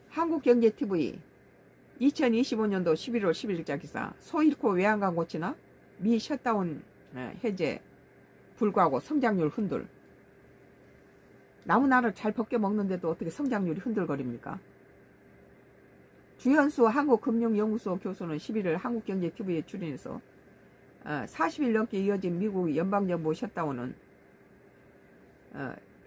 한국경제TV 2025년도 11월 11일자 기사. 소 잃고 외양간 고치나? 미 셧다운 해제 불구하고 성장률 흔들. 나무나를 잘 벗겨 먹는데도 어떻게 성장률이 흔들거립니까? 주현수 한국금융연구소 교수는 11일 한국경제TV에 출연해서 40일 넘게 이어진 미국 연방정부 셧다운은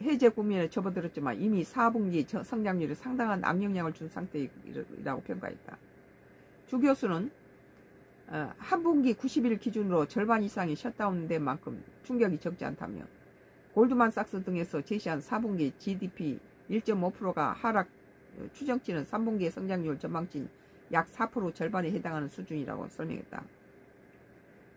해제 국면에 접어들었지만 이미 4분기 성장률에 상당한 악영향을 준 상태이라고 평가했다. 주 교수는 한 분기 90일 기준으로 절반 이상이 셧다운된 만큼 충격이 적지 않다며 골드만삭스 등에서 제시한 4분기 GDP 1.5%가 하락 추정치는 3분기의 성장률 전망치인 약 4% 절반에 해당하는 수준이라고 설명했다.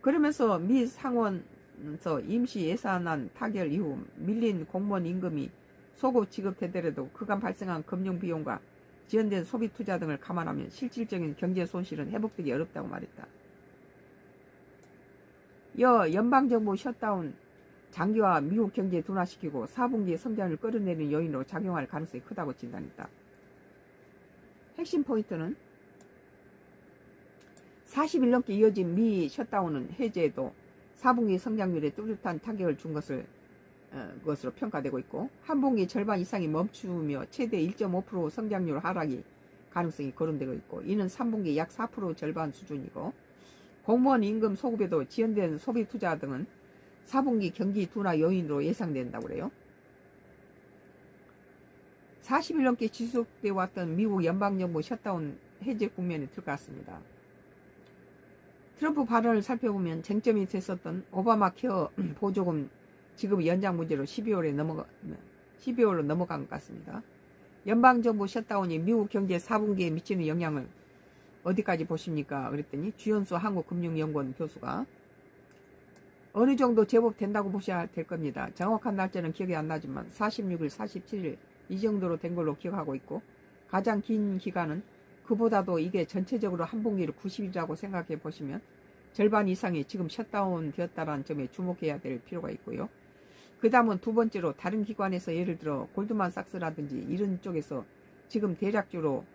그러면서 미 상원에서 임시 예산안 타결 이후 밀린 공무원 임금이 소급 지급되더라도 그간 발생한 금융 비용과 지연된 소비 투자 등을 감안하면 실질적인 경제 손실은 회복되기 어렵다고 말했다. 이어 연방정부 셧다운 장기화 미국 경제 둔화시키고 4분기의 성장을 끌어내는 요인으로 작용할 가능성이 크다고 진단했다. 핵심 포인트는 40일 넘게 이어진 미 셧다운은 해제에도 4분기 성장률에 뚜렷한 타격을 준 것으로 평가되고 있고 한 분기 절반 이상이 멈추며 최대 1.5% 성장률 하락이 가능성이 거론되고 있고 이는 3분기 약 4% 절반 수준이고 공무원 임금 소급에도 지연된 소비 투자 등은 4분기 경기 둔화 요인으로 예상된다고 그래요. 40일 넘게 지속되어 왔던 미국 연방정부 셧다운 해제 국면에 들어갔습니다. 트럼프 발언을 살펴보면 쟁점이 됐었던 오바마 케어 보조금 지급 연장 문제로 12월로 넘어간 것 같습니다. 연방정부 셧다운이 미국 경제 4분기에 미치는 영향을 어디까지 보십니까? 그랬더니 주현수 한국금융연구원 교수가 어느 정도 제법 된다고 보셔야 될 겁니다. 정확한 날짜는 기억이 안 나지만 46일, 47일 이 정도로 된 걸로 기억하고 있고 가장 긴 기간은 그보다도 이게 전체적으로 한 분기를 90일이라고 생각해 보시면 절반 이상이 지금 셧다운 되었다는 점에 주목해야 될 필요가 있고요. 그 다음은 두 번째로 다른 기관에서 예를 들어 골드만삭스라든지 이런 쪽에서 지금 대략적으로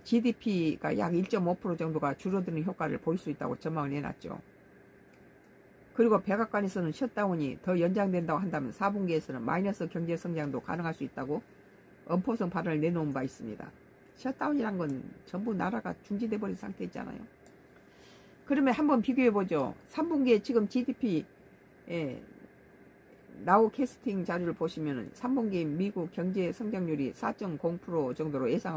GDP가 약 1.5% 정도가 줄어드는 효과를 보일 수 있다고 전망을 해놨죠. 그리고 백악관에서는 셧다운이 더 연장된다고 한다면 4분기에서는 마이너스 경제 성장도 가능할 수 있다고 엄포성 발언을 내놓은 바 있습니다. 셧다운이란 건 전부 나라가 중지돼 버린 상태 있잖아요. 그러면 한번 비교해보죠. 3분기에 지금 GDP 나우 캐스팅 자료를 보시면 3분기 미국 경제 성장률이 4.0% 정도로 예상하고